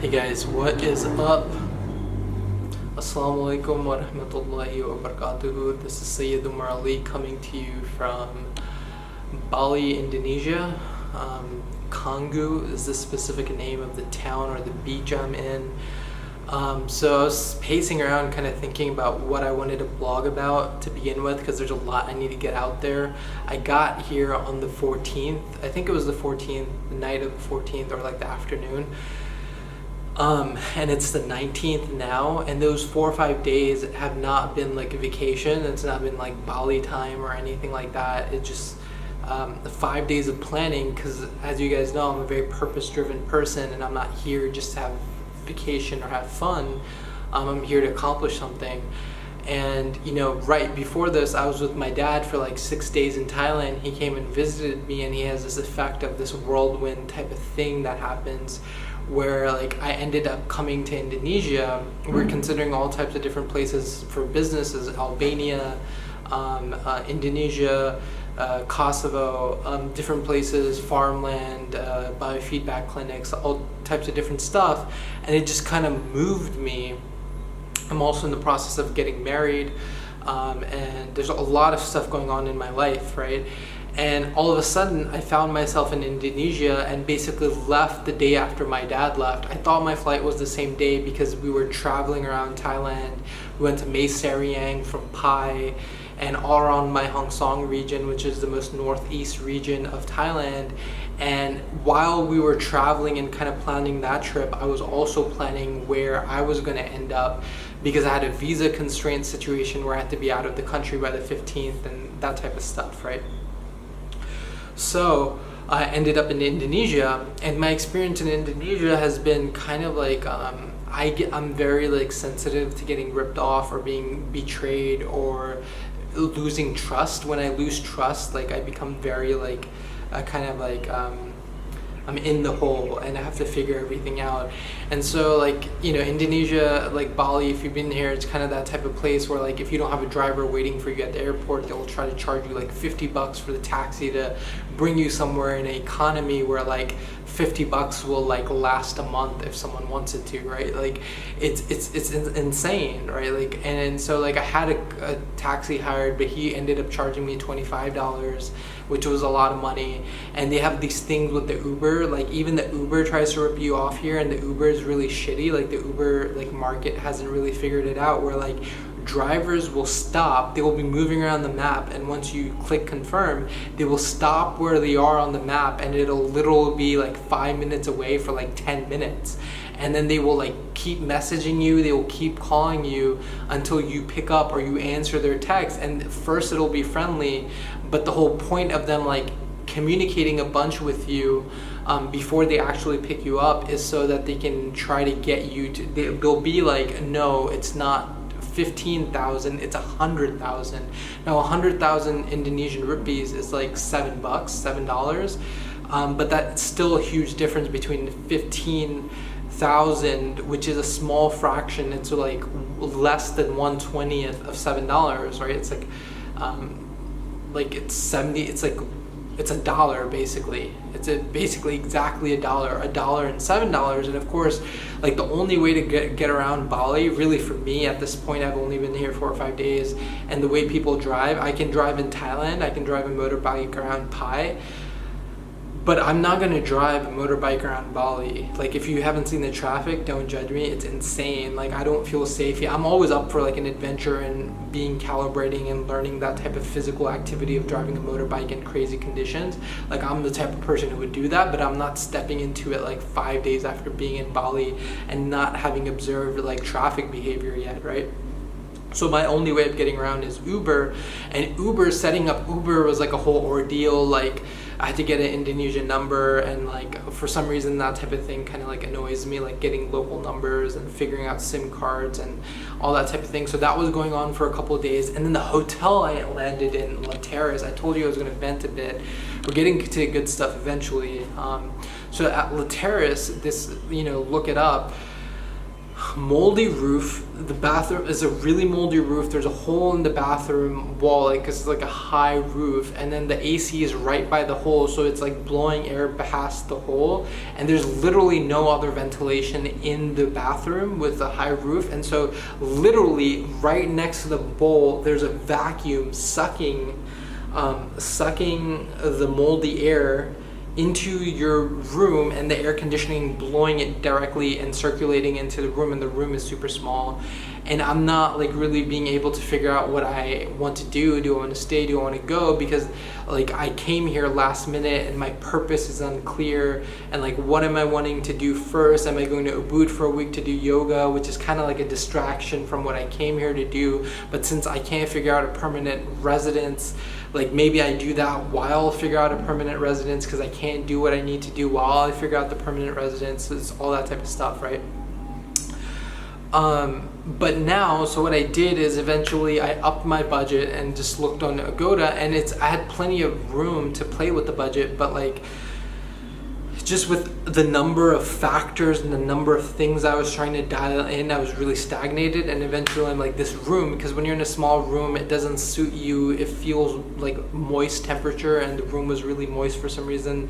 Hey guys, what is up? Assalamu alaikum wa rahmatullahi wa barakatuhu. This is Sayyid Umar Ali coming to you from Bali, Indonesia. Canngu is the specific name of the town or the beach I'm in. So I was pacing around kind of thinking about what I wanted to blog about to begin with, because there's a lot I need to get out there. I got here on the 14th. I think it was the 14th, the night of the 14th, or like the afternoon. And it's the 19th now, and those 4 or 5 days have not been like a vacation. It's not been like Bali time or anything like that. It just the 5 days of planning, because as you guys know, I'm a very purpose-driven person, and I'm not here just to have vacation or have fun. I'm here to accomplish something. And you know, right before this, I was with my dad for like 6 days in Thailand. He came and visited me, and he has this effect of this whirlwind type of thing that happens where like I ended up coming to Indonesia. We're considering all types of different places for businesses: Albania, Indonesia, Kosovo, different places, farmland, biofeedback clinics, all types of different stuff. And it just kind of moved me. I'm also in the process of getting married, and there's a lot of stuff going on in my life, right? And all of a sudden, I found myself in Indonesia and basically left the day after my dad left. I thought my flight was the same day because we were traveling around Thailand. We went to Mae Sariang from Pai and all around my Hong Song region, which is the most northeast region of Thailand. And while we were traveling and kind of planning that trip, I was also planning where I was going to end up, because I had a visa constraint situation where I had to be out of the country by the 15th and that type of stuff, right? So I ended up in Indonesia, and my experience in Indonesia has been kind of like I'm very like sensitive to getting ripped off or being betrayed or losing trust. When I lose trust, like I become very like kind of like I'm in the hole and I have to figure everything out. And so like, you know, Indonesia, like Bali, if you've been here, it's kind of that type of place where like if you don't have a driver waiting for you at the airport, they'll try to charge you like $50 for the taxi to bring you somewhere in an economy where like $50 will like last a month if someone wants it to, right? Like it's insane, right? Like and so like I had a taxi hired, but he ended up charging me $25, which was a lot of money. And they have these things with the Uber, like even the Uber tries to rip you off here, and the Uber is really shitty. Like the Uber like market hasn't really figured it out, where like drivers will stop, they will be moving around the map, and once you click confirm, they will stop where they are on the map, and it'll literally be like 5 minutes away for like 10 minutes. And then they will like keep messaging you, they will keep calling you until you pick up or you answer their text. And first it'll be friendly, but the whole point of them like communicating a bunch with you before they actually pick you up is so that they can try to get you to, they'll be like, no, it's not 15,000, it's 100,000. Now 100,000 Indonesian rupees is like $7, but that's still a huge difference between 15,000, which is a small fraction, and so like less than 1/20th of $7, right? It's like it's 70, it's like it's $1 basically. It's basically exactly $1 and $7. And of course, like the only way to get around Bali, really for me at this point, I've only been here 4 or 5 days, and the way people drive, I can drive in Thailand, I can drive a motorbike around Pai, but I'm not gonna drive a motorbike around Bali. Like if you haven't seen the traffic, don't judge me, it's insane. Like I don't feel safe. I'm always up for like an adventure and being calibrating and learning that type of physical activity of driving a motorbike in crazy conditions. Like I'm the type of person who would do that, but I'm not stepping into it like 5 days after being in Bali and not having observed like traffic behavior yet, right? So my only way of getting around is Uber, and setting up Uber was like a whole ordeal. Like I had to get an Indonesian number, and like for some reason that type of thing kind of like annoys me, like getting local numbers and figuring out SIM cards and all that type of thing. So that was going on for a couple of days. And then the hotel I landed in, La Terrace, I told you I was going to vent a bit. We're getting to good stuff eventually. So at La Terrace, this, you know, look it up. moldy roof. The bathroom is a really moldy roof. There's a hole in the bathroom wall, like, 'cause it's like a high roof, and then the AC is right by the hole, so it's like blowing air past the hole, and there's literally no other ventilation in the bathroom with the high roof. And so literally right next to the bowl there's a vacuum sucking the moldy air into your room, and the air conditioning blowing it directly and circulating into the room, and the room is super small. And I'm not like really being able to figure out what I want to do. Do I want to stay? Do I want to go? Because like I came here last minute and my purpose is unclear, and like what am I wanting to do first? Am I going to Ubud for a week to do yoga, which is kind of like a distraction from what I came here to do? But since I can't figure out a permanent residence, like maybe I do that while I figure out a permanent residence, because I can't do what I need to do while I figure out the permanent residence. It's all that type of stuff, right? But now, so what I did is eventually I upped my budget and just looked on Agoda, and I had plenty of room to play with the budget, but like just with the number of factors and the number of things I was trying to dial in, I was really stagnated. And eventually I'm like, this room, because when you're in a small room, it doesn't suit you. It feels like moist temperature, and the room was really moist for some reason.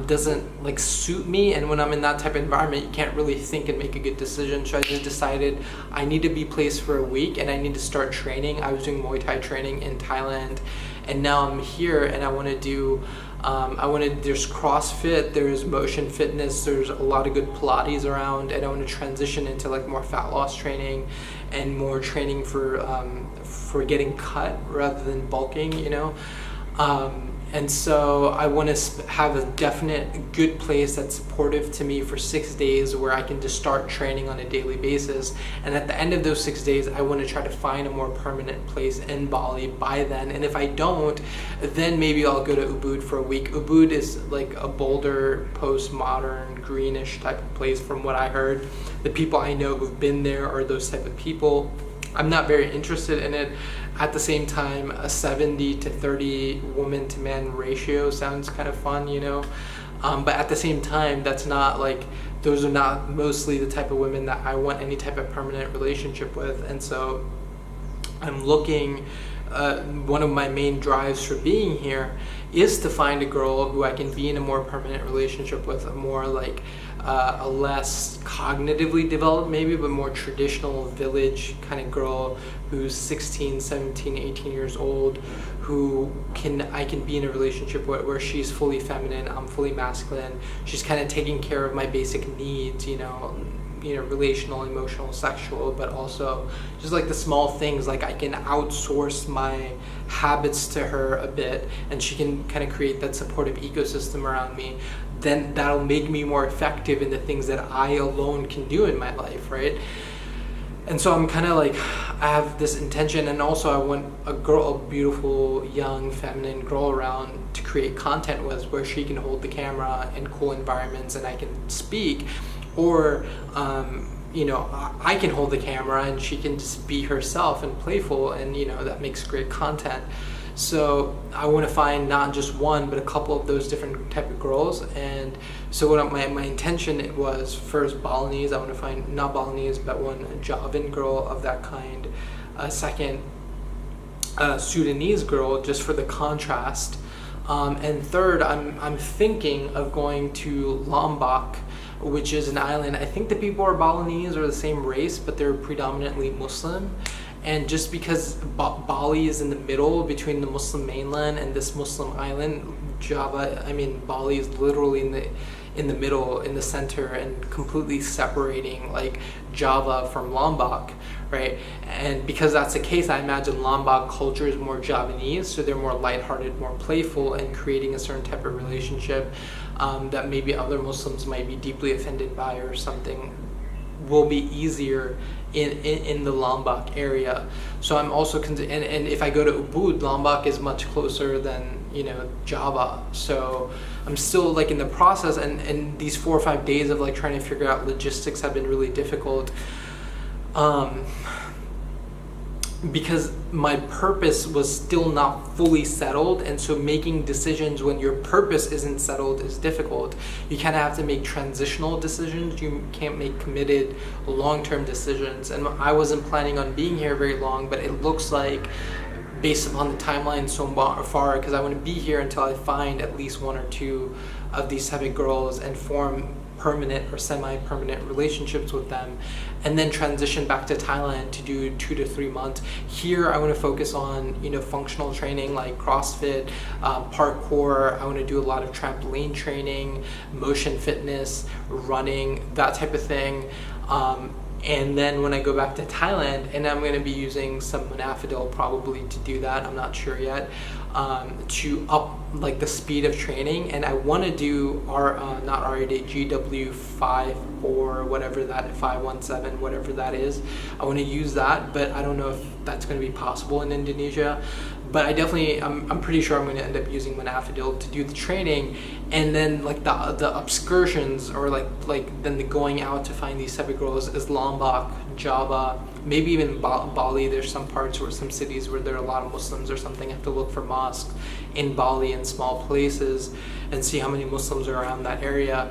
Doesn't like suit me. And when I'm in that type of environment, you can't really think and make a good decision. So I just decided I need to be placed for a week and I need to start training. I was doing Muay Thai training in Thailand, and now I'm here and I want to do there's CrossFit, there's motion fitness, there's a lot of good Pilates around, and I want to transition into like more fat loss training and more training for getting cut rather than bulking, you know. And so I want to have a definite good place that's supportive to me for 6 days, where I can just start training on a daily basis. And at the end of those 6 days, I want to try to find a more permanent place in Bali by then. And if I don't, then maybe I'll go to Ubud for a week. Ubud is like a bolder, postmodern, greenish type of place from what I heard. The people I know who've been there are those type of people. I'm not very interested in it. At the same time, a 70 to 30 woman to man ratio sounds kind of fun, you know. But at the same time, that's not like, those are not mostly the type of women that I want any type of permanent relationship with. And so I'm looking, one of my main drives for being here is to find a girl who I can be in a more permanent relationship with, a more like a less cognitively developed maybe, but more traditional village kind of girl who's 16, 17, 18 years old, who I can be in a relationship where she's fully feminine, I'm fully masculine. She's kind of taking care of my basic needs, you know, relational, emotional, sexual, but also just like the small things, like I can outsource my habits to her a bit, and she can kind of create that supportive ecosystem around me. Then that'll make me more effective in the things that I alone can do in my life, right? And so I'm kind of like, I have this intention, and also I want a beautiful, young, feminine girl around to create content with, where she can hold the camera in cool environments and I can speak, or you know, I can hold the camera and she can just be herself and playful, and you know, that makes great content. So I want to find not just one, but a couple of those different type of girls. And so what my intention was, first Balinese, I want to find not Balinese, but one Javan girl of that kind. Second, Sudanese girl, just for the contrast. And third, I'm thinking of going to Lombok, which is an island. I think the people are Balinese or the same race, but they're predominantly Muslim. And just because Bali is in the middle between the Muslim mainland and this Muslim island, Bali is literally in the middle, in the center, and completely separating like Java from Lombok, right? And because that's the case, I imagine Lombok culture is more Javanese, so they're more lighthearted, more playful, and creating a certain type of relationship that maybe other Muslims might be deeply offended by, or something will be easier in the Lombok area. So I'm also and if I go to Ubud, Lombok is much closer than, you know, Java. So I'm still like in the process, and these 4 or 5 days of like trying to figure out logistics have been really difficult. because my purpose was still not fully settled, and so making decisions when your purpose isn't settled is difficult. You kind of have to make transitional decisions. You can't make committed long-term decisions, and I wasn't planning on being here very long, but it looks like, based upon the timeline so far, because I want to be here until I find at least one or two of these type of girls and form permanent or semi-permanent relationships with them, and then transition back to Thailand to do 2 to 3 months. Here I want to focus on, you know, functional training like CrossFit, parkour. I want to do a lot of trampoline training, motion fitness, running, that type of thing. And then when I go back to Thailand, and I'm going to be using some Monafidil probably to do that, I'm not sure yet, to up like the speed of training. And I want to do not RAD, GW5 or whatever that, 517, whatever that is. I want to use that, but I don't know if that's going to be possible in Indonesia. But I definitely, I'm pretty sure I'm going to end up using Monafidil to do the training, and then like the excursions, or like then the going out to find these type of girls is Lombok, Java, maybe even Bali. There's some parts or some cities where there are a lot of Muslims or something. I have to look for mosques in Bali and small places and see how many Muslims are around that area.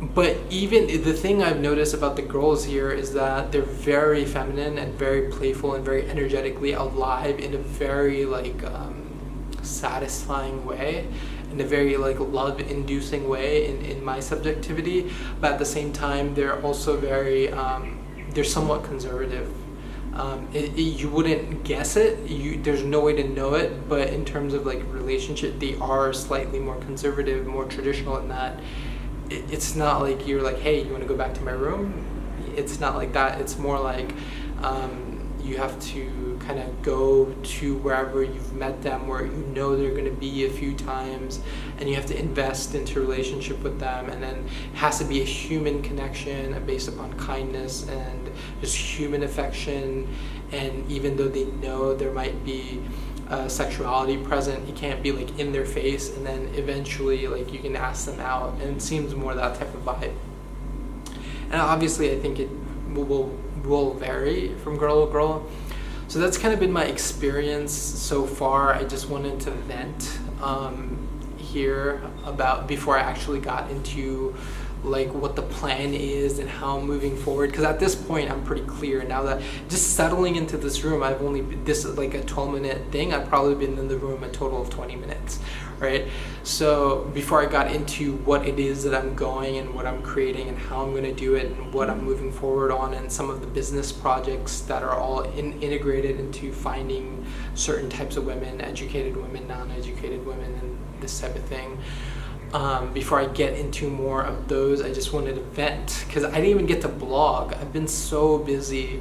But even the thing I've noticed about the girls here is that they're very feminine and very playful and very energetically alive in a very like satisfying way, in a very like love-inducing way in my subjectivity. But at the same time, they're also very they're somewhat conservative. You wouldn't guess it. There's no way to know it. But in terms of like relationship, they are slightly more conservative, more traditional in that. It's not like you're like, hey, you want to go back to my room? It's not like that. It's more like you have to kind of go to wherever you've met them, where you know they're going to be a few times, and you have to invest into a relationship with them. And then it has to be a human connection based upon kindness and just human affection. And even though they know there might be sexuality present, you can't be like in their face, and then eventually like you can ask them out, and it seems more that type of vibe. And obviously I think it will vary from girl to girl. So that's kind of been my experience so far. I just wanted to vent here about before I actually got into like what the plan is and how I'm moving forward, because at this point I'm pretty clear now that just settling into this room, I've only this is like a 12-minute thing. I've probably been in the room a total of 20 minutes, right? So before I got into what it is that I'm going and what I'm creating and how I'm going to do it and what I'm moving forward on, and some of the business projects that are all integrated into finding certain types of women, educated women, non-educated women, and this type of thing. Before I get into more of those, I just wanted to vent, because I didn't even get to blog. I've been so busy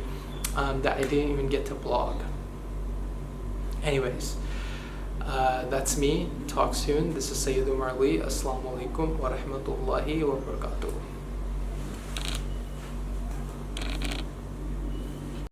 that I didn't even get to blog. Anyways, that's me. Talk soon. This is Sayyid Umar Ali. Assalamu alaikum wa rahmatullahi wa barakatuh.